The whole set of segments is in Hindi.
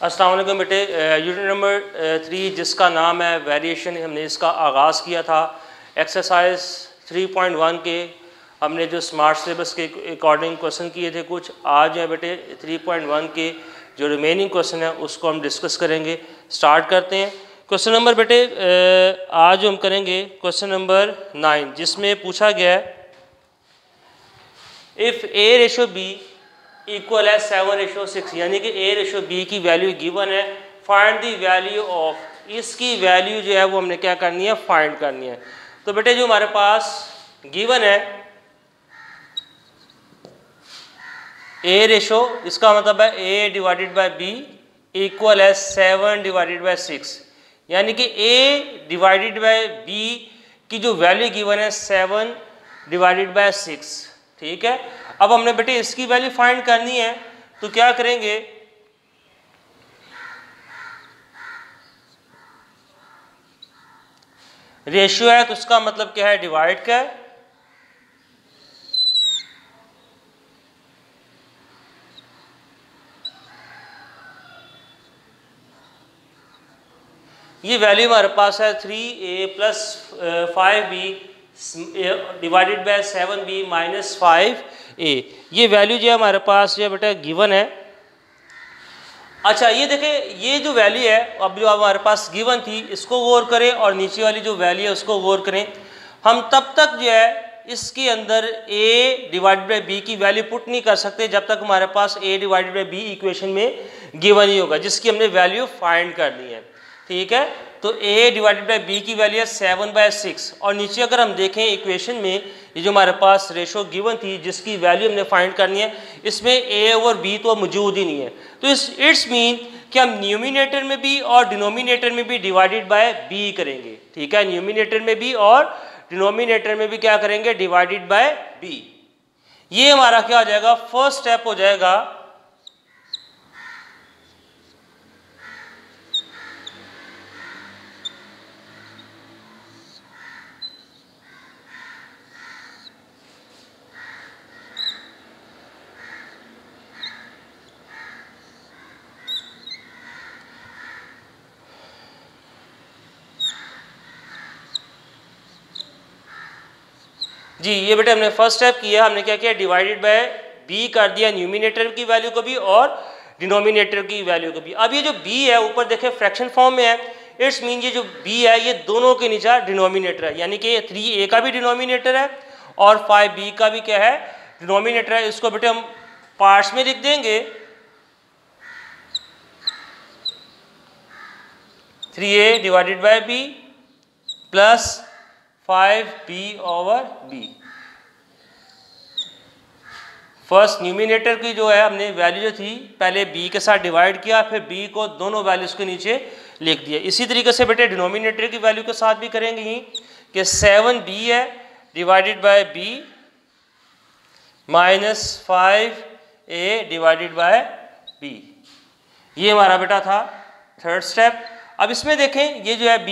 अस्सलाम वालेकुम बेटे। यूनिट नंबर 3 जिसका नाम है वेरिएशन, हमने इसका आगाज़ किया था। एक्सरसाइज 3.1 के हमने जो स्मार्ट सिलेबस के अकॉर्डिंग क्वेश्चन किए थे कुछ। आज है बेटे 3.1 के जो रिमेनिंग क्वेश्चन है उसको हम डिस्कस करेंगे। स्टार्ट करते हैं। क्वेश्चन नंबर बेटे आज हम करेंगे क्वेश्चन नंबर 9, जिसमें पूछा गया है if a ratio b equal है 7:6, यानी कि ए रेशो बी की वैल्यू गिवन है। फाइंड द वैल्यू ऑफ, इसकी वैल्यू जो है वो हमने क्या करनी है, फाइंड करनी है। तो बेटे जो हमारे पास गिवन है ए रेशो, इसका मतलब है ए डिवाइडेड बाय बी इक्वल है 7/6, यानी कि ए डिवाइडेड बाय बी की जो वैल्यू गिवन है 7/6। ठीक है। अब हमने बेटे इसकी वैल्यू फाइंड करनी है, तो क्या करेंगे, रेशियो है तो उसका मतलब क्या है, डिवाइड का है। ये वैल्यू हमारे पास है 3a plus 5b divided by 7b minus 5a। ये वैल्यू जो है हमारे पास जो बेटा गिवन है। अच्छा ये देखें, ये जो वैल्यू है अब जो हमारे पास गिवन थी इसको गौर करें, और नीचे वाली जो वैल्यू है उसको गौर करें। हम तब तक जो है इसके अंदर a डिवाइडेड बाय b की वैल्यू पुट नहीं कर सकते जब तक हमारे पास a divided by b equation में गिवन ही होगा, जिसकी हमने वैल्यू फाइंड करनी है। ठीक है। तो a डिवाइडेड बाय b की वैल्यू है 7/6, और नीचे अगर हम देखें इक्वेशन में ये जो हमारे पास रेशो गिवन थी जिसकी वैल्यू हमने फाइंड करनी है, इसमें a और b तो मौजूद ही नहीं है। तो इट्स मीन कि हम न्यूमिनेटर में भी और डिनोमिनेटर में भी डिवाइडेड बाय b करेंगे। ठीक है। न्यूमिनेटर में भी और डिनोमिनेटर में भी क्या करेंगे, डिवाइडेड बाय b। ये हमारा क्या हो जाएगा, फर्स्ट स्टेप हो जाएगा। जी ये बेटे हमने फर्स्ट स्टेप किया, हमने क्या किया, डिवाइडेड बाय b कर दिया न्यूमिनेटर की वैल्यू को भी और डिनोमिनेटर की वैल्यू को भी। अब ये जो b है ऊपर देखें फ्रैक्शन फॉर्म में है, इट्स मीन ये जो b है ये दोनों के नीचे डिनोमिनेटर है, यानी कि 3a का भी डिनोमिनेटर है और 5b का भी क्या है, डिनोमिनेटर है। इसको बेटे हम पार्ट्स में लिख देंगे, 3a divided by b plus 5b over b। First numerator की जो है हमने वैल्यू जो थी पहले b के साथ डिवाइड किया, फिर b को दोनों वैल्यूज के नीचे लिख दिया। इसी तरीके से बेटे डिनोमिनेटर की वैल्यू के साथ भी करेंगे ही कि 7b है divided by b minus 5a divided by b। ये हमारा बेटा था थर्ड स्टेप। अब इसमें देखें ये जो है b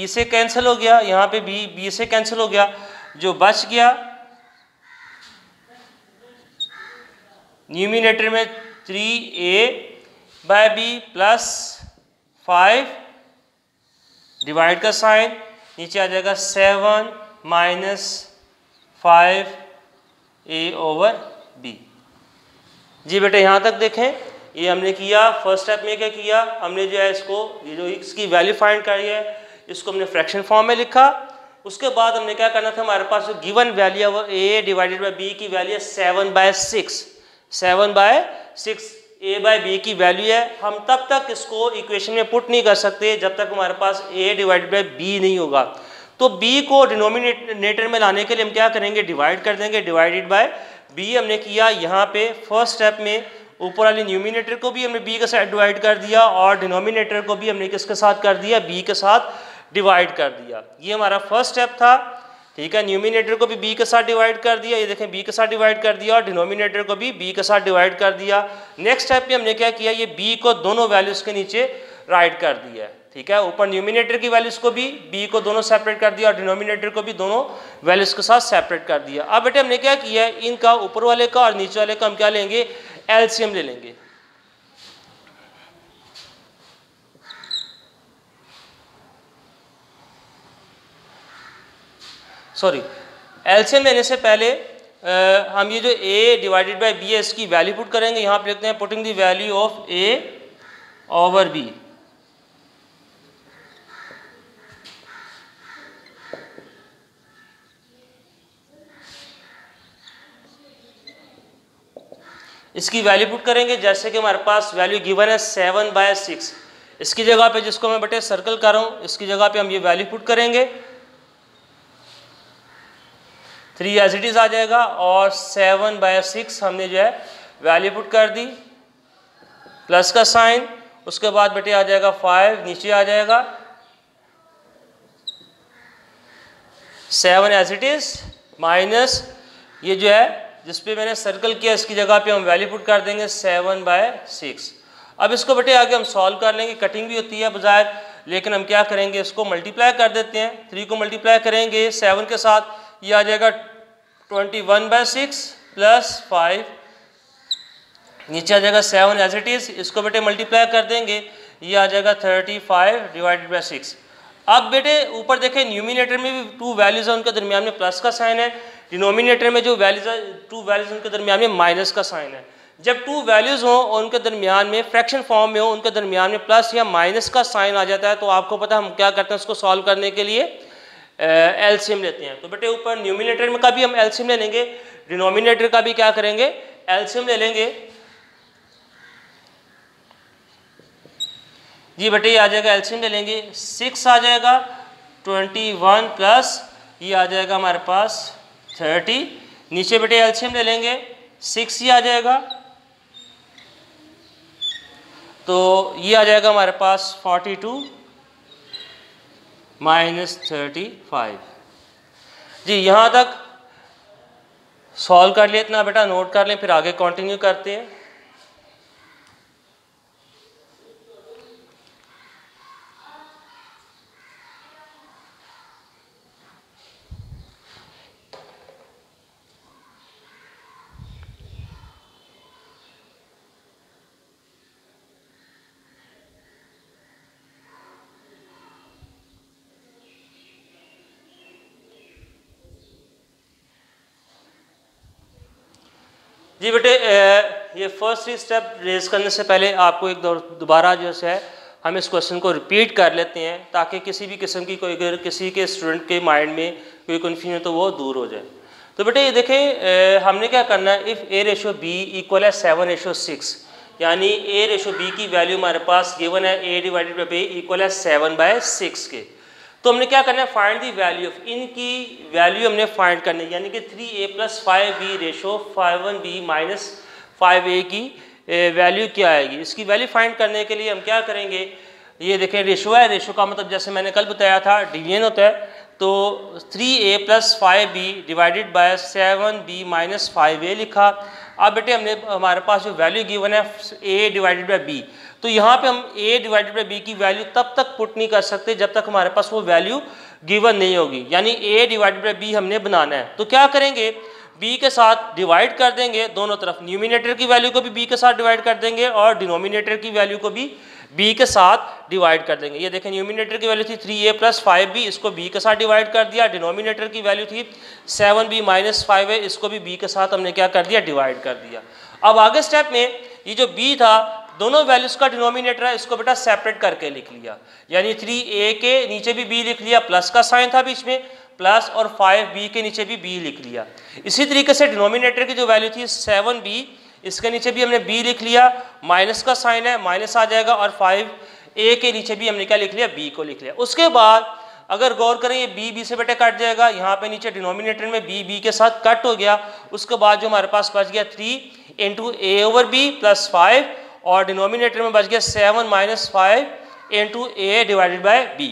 से कैंसिल हो गया, यहाँ पे b से कैंसिल हो गया, जो बच गया न्यूमिनेटर में 3a by b plus 5 divide का साइन, नीचे आ जाएगा 7 माइनस 5a ओवर b। जी बेटे यहाँ तक देखें, ये हमने किया। फर्स्ट स्टेप में क्या किया, हमने जो है इसको ये जो इसकी वैल्यू फाइंड करी है इसको हमने फ्रैक्शन फॉर्म में लिखा। उसके बाद हमने क्या करना था, हमारे पास जो गिवन वैल्यू है वो a डिवाइडेड बाय b की वैल्यू है 7/6। 7/6 a बाय b की वैल्यू है। हम तब तक इसको इक्वेशन में पुट नहीं कर सकते जब तक हमारे पास a डिवाइडेड बाय b नहीं होगा। तो b को डिनोमिनेटर में लाने के लिए हम क्या करेंगे, डिवाइड कर देंगे। डिवाइडेड बाय b हमने किया यहाँ पे फर्स्ट स्टेप में, ऊपर वाली न्यूमिनेटर को भी हमने b के साथ डिवाइड कर दिया और डिनोमिनेटर को भी हमने किसके साथ कर दिया, b के साथ डिवाइड कर दिया। ये हमारा फर्स्ट स्टेप था। ठीक है। न्यूमिनेटर को भी b के साथ डिवाइड कर दिया, ये देखें b के साथ डिवाइड कर दिया, और डिनोमिनेटर को भी b के साथ डिवाइड कर दिया। नेक्स्ट स्टेप में हमने क्या किया, ये b को दोनों वैल्यूज के नीचे राइट कर दिया है। ठीक है। ऊपर न्यूमिनेटर की वैल्यूज को भी b को दोनों सेपरेट कर दिया और डिनोमिनेटर को भी दोनों वैल्यूज के साथ सेपरेट कर दिया। अब बेटे हमने क्या किया है, इनका ऊपर वाले का और नीचे वाले का हम क्या लेंगे, एलसीएम ले लेंगे। सॉरी एलसीएम लेने से पहले हम ये जो a डिवाइडेड बाई बी है इसकी वैल्यू पुट करेंगे। यहाँ पे लिखते हैं putting the value of a over b। इसकी वैल्यू पुट करेंगे, जैसे कि हमारे पास वैल्यू गिवन है 7/6। इसकी जगह पे जिसको मैं बटे सर्कल कर रहा हूँ इसकी जगह पे हम ये वैल्यू पुट करेंगे, 3 एज इट इज आ जाएगा और 7/6 हमने जो है वैल्यू पुट कर दी, प्लस का साइन, उसके बाद बेटे आ जाएगा 5 नीचे आ जाएगा, 7 एज इट इज माइनस ये जो है जिस पे मैंने सर्कल किया इसकी जगह पे हम वैल्यू पुट कर देंगे 7/6। अब इसको बेटे आगे हम सॉल्व कर लेंगे, कटिंग भी होती है बजाय, लेकिन हम क्या करेंगे इसको मल्टीप्लाई कर देते हैं। 3 को मल्टीप्लाई करेंगे 7 के साथ, ये आ जाएगा 21/6 प्लस 5, नीचे आ जाएगा 7 एज इट इज, इसको बेटे मल्टीप्लाई कर देंगे, ये आ जाएगा 35 डिवाइडेड बाई 6। अब बेटे ऊपर देखें न्यूमिनेटर में भी 2 वैल्यूज है, उनके दरमियान में प्लस का साइन है, डिनोमिनेटर में जो वैल्यूज है 2 वैल्यूज उनके दरमियान में माइनस का साइन है। जब 2 वैल्यूज हों और उनके दरमियान में फ्रैक्शन फॉर्म में हो, उनके दरमियान में प्लस या माइनस का साइन आ जाता है, तो आपको पता है हम क्या करते हैं उसको सॉल्व करने के लिए एलसीएम लेते हैं। तो बेटे ऊपर न्यूमिनेटर में का भी हम एलसीएम ले लेंगे, डिनोमिनेटर का भी क्या करेंगे एलसीएम ले लेंगे। जी बेटे ये आ जाएगा एलसीएम ले लेंगे, 6 आ जाएगा 21 प्लस ये आ जाएगा हमारे पास 30, नीचे बेटे एलसीएम ले लेंगे 6 ही आ जाएगा, तो ये आ जाएगा हमारे पास 42 माइनस 35। जी यहाँ तक सॉल्व कर लिया, इतना बेटा नोट कर लें, फिर आगे कंटिन्यू करते हैं। जी बेटे ये फर्स्ट 3 स्टेप रेज करने से पहले आपको एक दोबारा जो है हम इस क्वेश्चन को रिपीट कर लेते हैं, ताकि किसी भी किस्म की कोई अगर किसी के स्टूडेंट के माइंड में कोई कन्फ्यूजन तो वो दूर हो जाए। तो बेटे ये देखें हमने क्या करना है, if a ratio b equal है 7/6, यानी a रेशो b की वैल्यू हमारे पास गिवन है a divided by b equal है 7/6 के। तो हमने क्या करना है फाइंड दी वैल्यू ऑफ, इनकी वैल्यू हमने फाइंड करनी है, यानी कि 3a plus 5b ratio 5b minus 5a की वैल्यू क्या आएगी। इसकी वैल्यू फाइंड करने के लिए हम क्या करेंगे, ये देखें रेशो है, रेशो का मतलब जैसे मैंने कल बताया था डिवीजन होता है, तो 3a plus 5b divided by 7b minus 5a लिखा। अब बेटे हमने हमारे पास जो वैल्यू गिवन है a डिवाइडेड बाई b, तो यहाँ पे हम a डिवाइडेड बाई b की वैल्यू तब तक पुट नहीं कर सकते जब तक हमारे पास वो वैल्यू गिवन नहीं होगी, यानी a डिवाइडेड बाई b हमने बनाना है। तो क्या करेंगे b के साथ डिवाइड कर देंगे दोनों तरफ, न्यूमिनेटर की वैल्यू को भी b के साथ डिवाइड कर देंगे और डिनोमिनेटर की वैल्यू को भी b के साथ डिवाइड कर देंगे। ये देखें न्यूमिनेटर की वैल्यू थी 3a प्लस 5b, इसको b के साथ डिवाइड कर दिया। डिनोमिनेटर की वैल्यू थी 7b माइनस 5a, इसको भी b के साथ हमने क्या कर दिया डिवाइड कर दिया। अब आगे स्टेप में ये जो b था दोनों वैल्यूज का डिनोमिनेटर है, इसको बेटा सेपरेट करके लिख लिया, यानी 3a के नीचे भी b लिख लिया, प्लस का साइन था बीच में प्लस, और 5b के नीचे भी b लिख लिया। इसी तरीके से डिनोमिनेटर की जो वैल्यू थी 7b, इसके नीचे भी हमने b लिख लिया, माइनस का साइन है माइनस आ जाएगा, और 5a के नीचे भी हमने क्या लिख लिया b को लिख लिया। उसके बाद अगर गौर करें ये b से बेटे कट जाएगा, यहाँ पे नीचे डिनोमिनेटर में b के साथ कट हो गया। उसके बाद जो हमारे पास बच गया 3 into a over b plus 5, और डिनोमिनेटर में बच गया 7 minus 5 into a divided by b।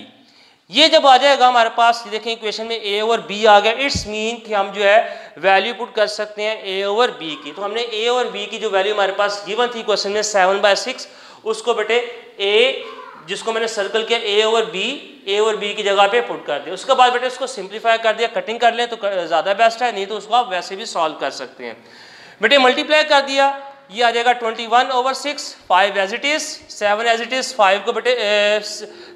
ये जब आ जाएगा हमारे पास, देखें इक्वेशन में a ओवर b आ गया, इट्स मीन कि हम जो है वैल्यू पुट कर सकते हैं a ओवर b की। तो हमने a और b की जो वैल्यू हमारे पास गिवन थी क्वेश्चन में 7/6, उसको बेटे a जिसको मैंने सर्कल किया a ओवर b की जगह पे पुट कर दिया। उसके बाद बेटे उसको सिंप्लीफाई कर दिया, कटिंग कर लें तो ज़्यादा बेस्ट है, नहीं तो उसको आप वैसे भी सॉल्व कर सकते हैं। बेटे मल्टीप्लाई कर दिया, ये आ जाएगा 21/6, 5 as it is, 7 as it is, 5 को बेटे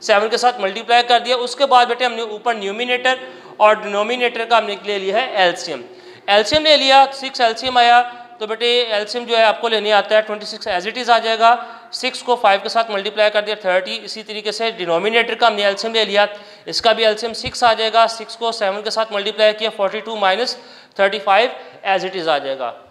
7 के साथ मल्टीप्लाई कर दिया। उसके बाद बेटे हमने ऊपर न्यूमिनेटर और डिनोमिनेटर का हमने ले लिया है एलसीएम। एलसीएम ले लिया, 6 एलसीएम आया, तो बेटे एलसीएम जो है आपको लेने आता है 26 एज इट इज़ आ जाएगा। 6 को 5 के साथ मल्टीप्लाई कर दिया 30। इसी तरीके से डिनोमिनेटर का हमने एलसीएम ले लिया, इसका भी एलसीएम 6 आ जाएगा। 6 को 7 के साथ मल्टीप्लाई किया 42 माइनस 35 एज इट इज़ आ जाएगा।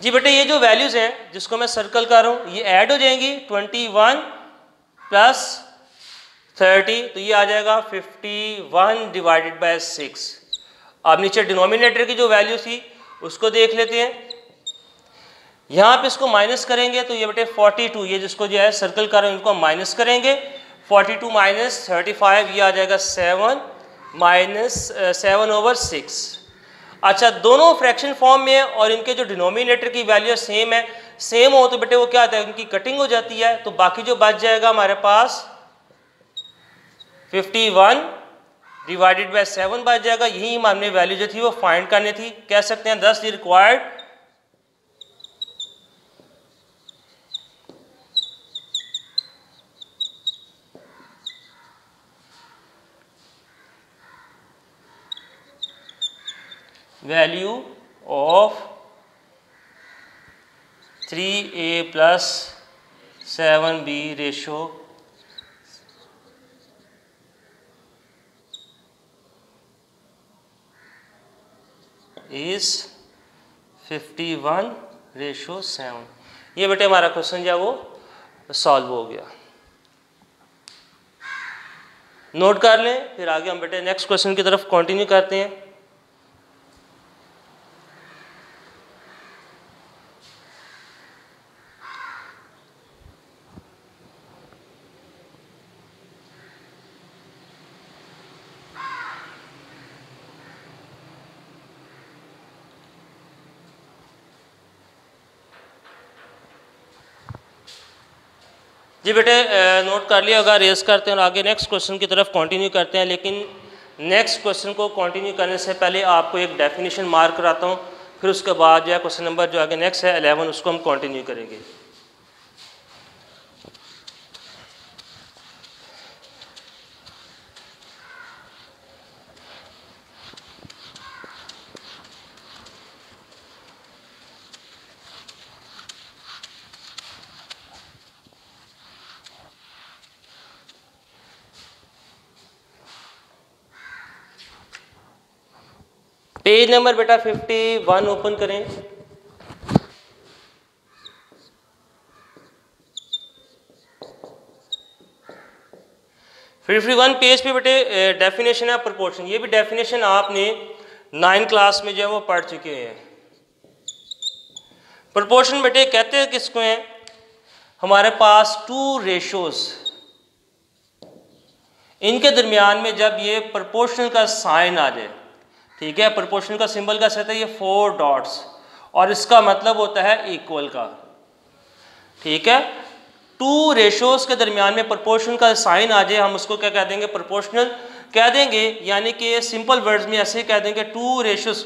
जी बेटे ये जो वैल्यूज़ हैं जिसको मैं सर्कल कर रहा हूँ ये ऐड हो जाएंगी 21 प्लस 30, तो ये आ जाएगा 51 डिवाइडेड बाय 6। अब नीचे डिनोमिनेटर की जो वैल्यू थी उसको देख लेते हैं। यहाँ पे इसको माइनस करेंगे तो ये बेटे 42, ये जिसको जो है सर्कल कर रहे हैं इनको हम माइनस करेंगे। 42 माइनस 35 ये आ जाएगा 7 माइनस 7/6। अच्छा, दोनों फ्रैक्शन फॉर्म में है और इनके जो डिनोमिनेटर की वैल्यू सेम है, सेम हो तो बेटे वो क्या होता है, इनकी कटिंग हो जाती है, तो बाकी जो बच जाएगा हमारे पास 51 डिवाइडेड बाय 7 बच जाएगा। यही हमने वैल्यू जो थी वो फाइंड करनी थी। कह सकते हैं 10 the required value of 3a plus 7b ratio is 51:7। ये बेटे हमारा क्वेश्चन जो है वो सॉल्व हो गया। नोट कर लें, फिर आगे हम बेटे नेक्स्ट क्वेश्चन की तरफ कंटिन्यू करते हैं। जी बेटे नोट कर लिया होगा, रेस करते हैं और आगे नेक्स्ट क्वेश्चन की तरफ कंटिन्यू करते हैं। लेकिन नेक्स्ट क्वेश्चन को कंटिन्यू करने से पहले आपको एक डेफिनेशन मार्क कराता हूँ, फिर उसके बाद जो है क्वेश्चन नंबर जो आगे नेक्स्ट है 11 उसको हम कंटिन्यू करेंगे। पेज नंबर बेटा 51 ओपन करें। फिर 51 पेज पे बेटे डेफिनेशन है प्रोपोर्शन। ये भी डेफिनेशन आपने 9 क्लास में जो है वो पढ़ चुके हैं। प्रोपोर्शन बेटे कहते हैं किसको हैं, हमारे पास 2 रेशोज, इनके दरमियान में जब ये प्रोपोर्शनल का साइन आ जाए, ठीक है, प्रोपोर्शनल का सिंबल का सेट है ये 4 डॉट्स और इसका मतलब होता है इक्वल का, ठीक है। 2 रेशोज के दरमियान में प्रोपोर्शनल का साइन आ जाए, हम उसको क्या कह देंगे, प्रोपोर्शनल कह देंगे। यानी कि सिंपल वर्ड्स में ऐसे कह देंगे 2 रेशोज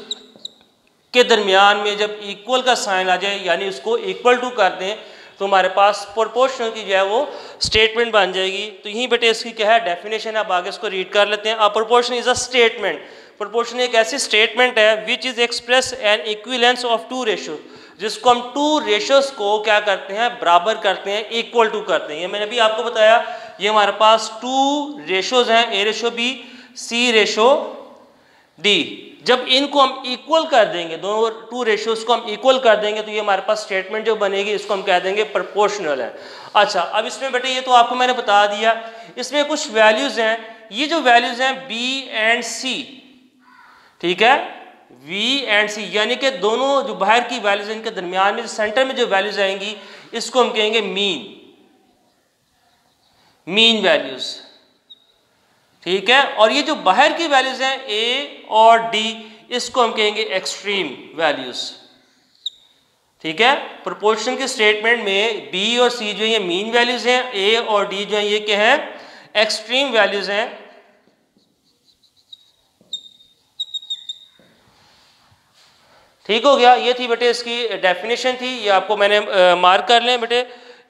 के दरमियान में जब इक्वल का साइन आ जाए, यानी उसको इक्वल टू कर दें, तो हमारे पास प्रोपोर्शनल की जो है वो स्टेटमेंट बन जाएगी। तो यहीं बेटे इसकी क्या है डेफिनेशन है, अब आगे इसको रीड कर लेते हैं। अ proportion is a statement, proportion एक ऐसी स्टेटमेंट है विच is express an equivalence of 2 ratio, जिसको हम 2 रेशोज को क्या करते हैं, बराबर करते हैं, इक्वल टू करते हैं। ये मैंने भी आपको बताया, ये हमारे पास 2 रेशोज हैं, ए रेशो बी, सी रेशो डी। जब इनको हम इक्वल कर देंगे, दोनों 2 रेशोज को हम इक्वल कर देंगे, तो ये हमारे पास स्टेटमेंट जो बनेगी इसको हम कह देंगे प्रोपोर्शनल है। अच्छा, अब इसमें बेटे ये तो आपको मैंने बता दिया, इसमें कुछ वैल्यूज हैं। ये जो वैल्यूज हैं बी एंड सी, ठीक है, वी एंड सी, यानी कि दोनों जो बाहर की वैल्यूज इनके दरमियान में सेंटर में जो वैल्यूज आएंगी इसको हम कहेंगे मीन वैल्यूज, ठीक है। और ये जो बाहर की वैल्यूज हैं ए और डी, इसको हम कहेंगे एक्सट्रीम वैल्यूज, ठीक है। प्रोपोर्शन के स्टेटमेंट में बी और सी जो ये मीन वैल्यूज हैं, ए और डी जो है ये क्या है, एक्सट्रीम वैल्यूज हैं। ठीक हो गया। ये थी बेटे इसकी डेफिनेशन थी, ये आपको मैंने मार्क कर लें बेटे।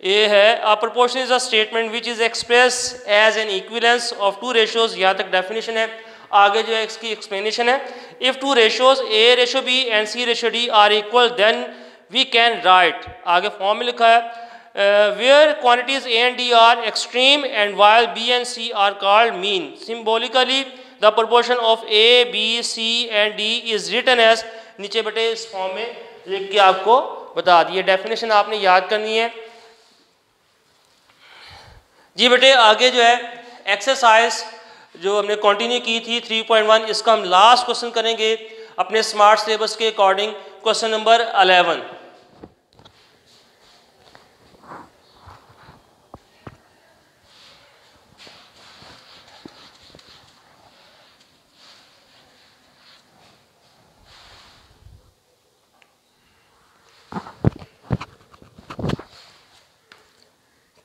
ये है a proportion is a statement which is express as an equivalence of two ratios. यहाँ तक डेफिनेशन है। आगे जो है इसकी एक्सप्लेनेशन है, if two ratios a ratio b and c ratio d are equal then we can write, आगे फॉर्म में लिखा है where quantities a and d are extreme and while b and c are called mean, symbolically the proportion of a b c and d is written as, नीचे बेटे इस फॉर्म में लिख के आपको बता दिए। डेफिनेशन आपने याद करनी है जी बेटे। आगे जो है एक्सरसाइज जो हमने कंटिन्यू की थी 3.1, इसका हम लास्ट क्वेश्चन करेंगे अपने स्मार्ट सिलेबस के according, question number 11।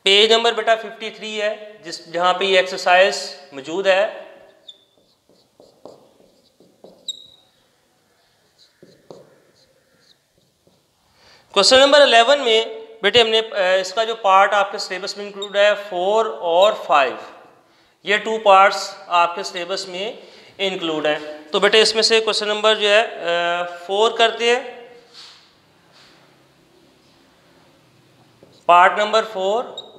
Page number बेटा 53 है, जहाँ पे ये एक्सरसाइज मौजूद है। क्वेश्चन नंबर 11 में बेटे हमने इसका जो पार्ट आपके सिलेबस में इंक्लूड है 4 और 5, ये 2 पार्ट्स आपके सिलेबस में इंक्लूड हैं। तो बेटे इसमें से क्वेश्चन नंबर जो है 4 करते हैं, पार्ट नंबर 4।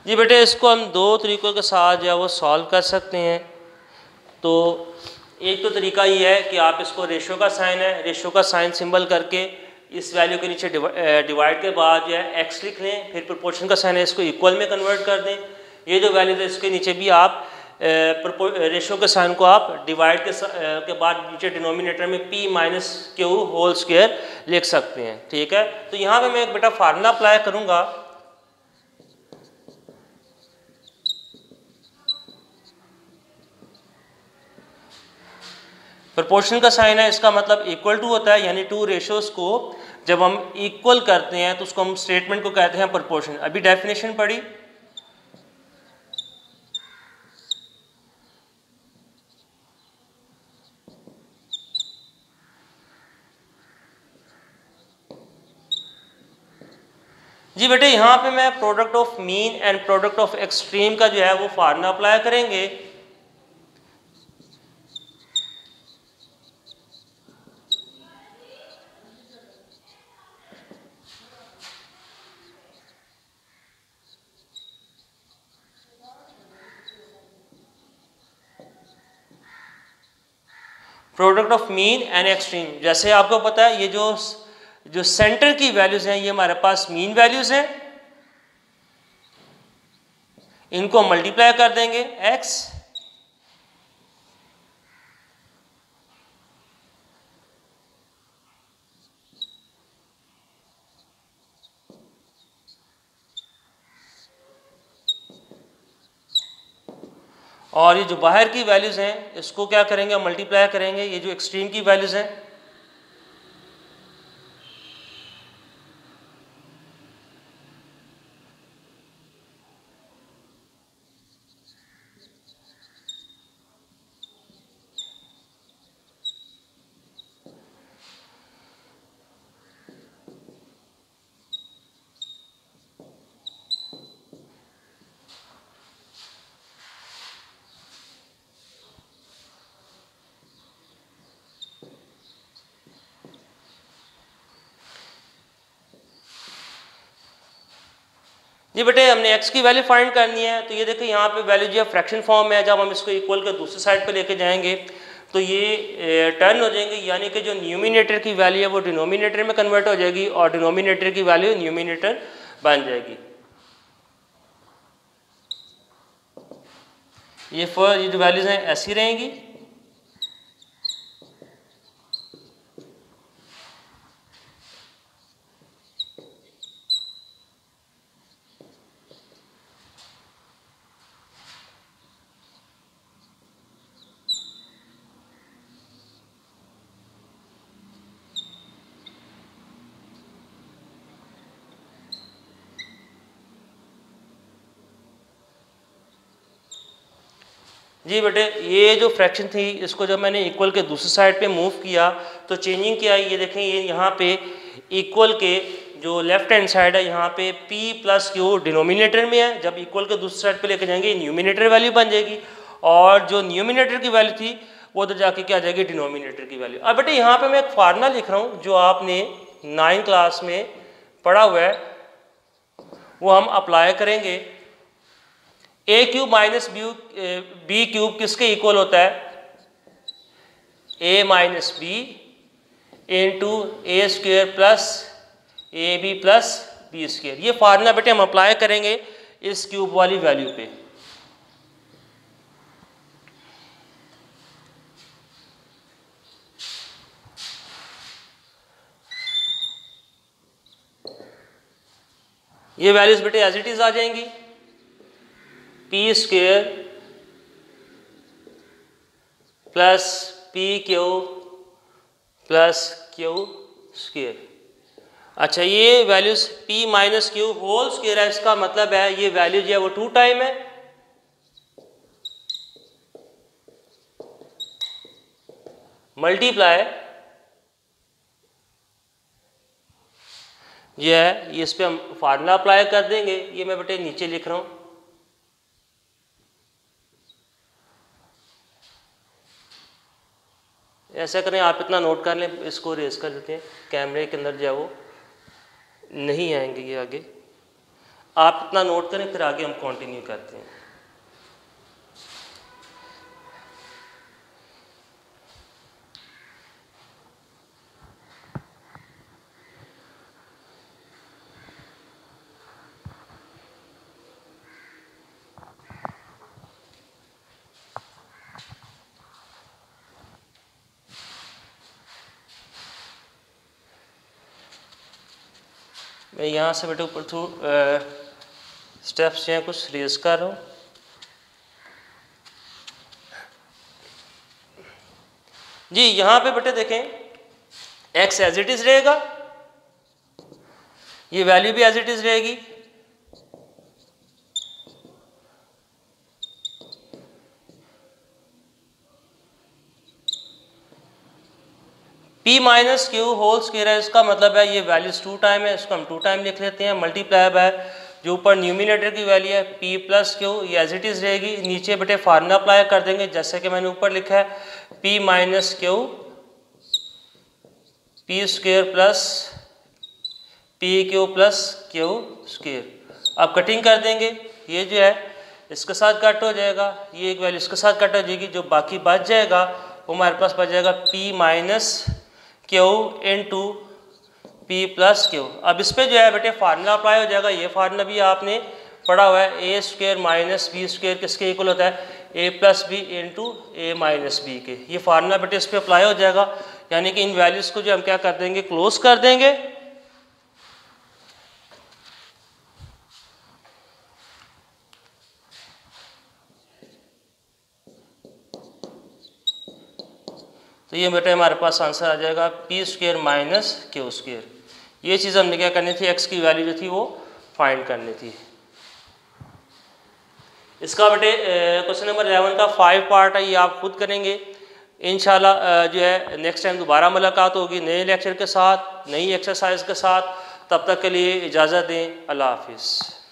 जी बेटे इसको हम 2 तरीक़ों के साथ जो है वो सॉल्व कर सकते हैं। तो एक तो तरीका ये है कि आप इसको रेशो का साइन है, रेशो का साइन सिंबल करके इस वैल्यू के नीचे डिवाइड के बाद जो है एक्स लिख लें, फिर प्रोपोर्शन का साइन है इसको इक्वल में कन्वर्ट कर दें। ये जो वैल्यू है इसके नीचे भी आप रेशो के साइन को आप डिवाइड के बाद नीचे डिनोमिनेटर में p minus q whole square लिख सकते हैं। ठीक है, तो यहाँ पे मैं एक बेटा फार्मूला अप्लाई करूँगा। प्रोपोर्शन का साइन है, इसका मतलब इक्वल टू होता है, यानी 2 रेशोज को जब हम इक्वल करते हैं तो उसको हम स्टेटमेंट को कहते हैं प्रोपोर्शन। अभी डेफिनेशन पढ़ी, जी बेटे यहाँ पे मैं product of mean and product of extreme का जो है वो फार्मूला अप्लाई करेंगे। Product of mean and extreme, जैसे आपको पता है ये जो सेंटर की वैल्यूज हैं ये हमारे पास मीन वैल्यूज हैं, इनको मल्टीप्लाई कर देंगे x, और ये जो बाहर की वैल्यूज हैं इसको क्या करेंगे, मल्टीप्लाई करेंगे ये जो एक्सट्रीम की वैल्यूज हैं। जी बेटे हमने x की वैल्यू फाइंड करनी है, तो ये देखिए यहाँ पे वैल्यू जो है फ्रैक्शन फॉर्म में है। जब हम इसको इक्वल कर दूसरी साइड पे लेके जाएंगे तो ये टर्न हो जाएंगे, यानी कि जो न्यूमिनेटर की वैल्यू है वो डिनोमिनेटर में कन्वर्ट हो जाएगी और डिनोमिनेटर की वैल्यू न्यूमिनेटर बन जाएगी। ये जो वैल्यूज हैं ऐसी रहेंगी। जी बेटे ये जो फ्रैक्शन थी इसको जब मैंने इक्वल के दूसरी साइड पे मूव किया तो चेंजिंग क्या आई, ये देखें ये यहाँ पे इक्वल के जो लेफ्ट हैंड साइड है यहाँ पे p प्लस क्यू डिनोमिनेटर में है, जब इक्वल के दूसरी साइड पे लेके जाएंगे न्यूमिनेटर वैल्यू बन जाएगी और जो न्यूमिनेटर की वैल्यू थी वो उधर जाके क्या आ जाएगी डिनोमिनेटर की वैल्यू। अब बेटे यहाँ पे मैं एक फार्मूला लिख रहा हूँ जो आपने 9th क्लास में पढ़ा हुआ है, वो हम अप्लाई करेंगे। A cube minus b cube किसके इक्वल होता है, a minus b into a square plus a b plus b square. ये फार्मूला बेटे हम अप्लाई करेंगे इस क्यूब वाली वैल्यू पे। ये वैल्यूज बेटे एज इट इज आ जाएंगी, p square plus p q plus q square. अच्छा ये values p minus q whole square है, इसका मतलब है ये वैल्यू जो है वो 2 टाइम है, मल्टीप्लाई ये है, इस पे हम फार्मूला अप्लाई कर देंगे। ये मैं बेटे नीचे लिख रहा हूं, ऐसा करें आप इतना नोट कर लें, इसको रेज कर देते हैं, कैमरे के अंदर जो है वो नहीं आएंगे ये आगे, आप इतना नोट करें फिर आगे हम कंटिन्यू करते हैं। मैं यहाँ से बेटे ऊपर थ्रू स्टेप्स जो हैं कुछ रेज कर रहा हूँ। जी यहाँ पे बेटे देखें x एज इट इज रहेगा, ये वैल्यू भी एज इट इज रहेगी, p minus q whole square है, इसका मतलब है ये वैल्यूज 2 टाइम है, इसको हम 2 टाइम लिख लेते हैं। मल्टीप्लाई बाय जो ऊपर न्यूमिनेटर की वैल्यू है p प्लस क्यू, ये एज इट इज रहेगी। नीचे बेटे फार्मूला अप्लाई कर देंगे जैसे कि मैंने ऊपर लिखा है, p minus Q P square plus p q plus q square. अब कटिंग कर देंगे, ये जो है इसके साथ कट हो जाएगा, ये एक वैल्यू इसके साथ कट हो जाएगी, जो बाकी बच जाएगा वो हमारे पास बच जाएगा p minus Q into P plus Q. अब इस पर जो है बेटे फार्मूला अप्लाई हो जाएगा, ये फार्मूला भी आपने पढ़ा हुआ है, ए स्क्वेयर माइनस बी स्क्वेयर किसके इक्वल होता है, ए प्लस बी इंटू ए माइनस बी के। ये फार्मूला बेटे इस पर अप्लाई हो जाएगा, यानी कि इन वैल्यूज़ को जो हम क्या कर देंगे क्लोज कर देंगे। तो ये बेटे हमारे पास आंसर आ जाएगा P square minus Q square. ये चीज़ हमने क्या करनी थी, एक्स की वैल्यू जो थी वो फाइंड करनी थी। इसका बेटे क्वेश्चन नंबर 11 का 5 पार्ट है, ये आप खुद करेंगे इंशाल्लाह। जो है नेक्स्ट टाइम दोबारा मुलाकात होगी नए लेक्चर के साथ, नई एक्सरसाइज के साथ। तब तक के लिए इजाज़त दें, अल्लाह हाफिज़।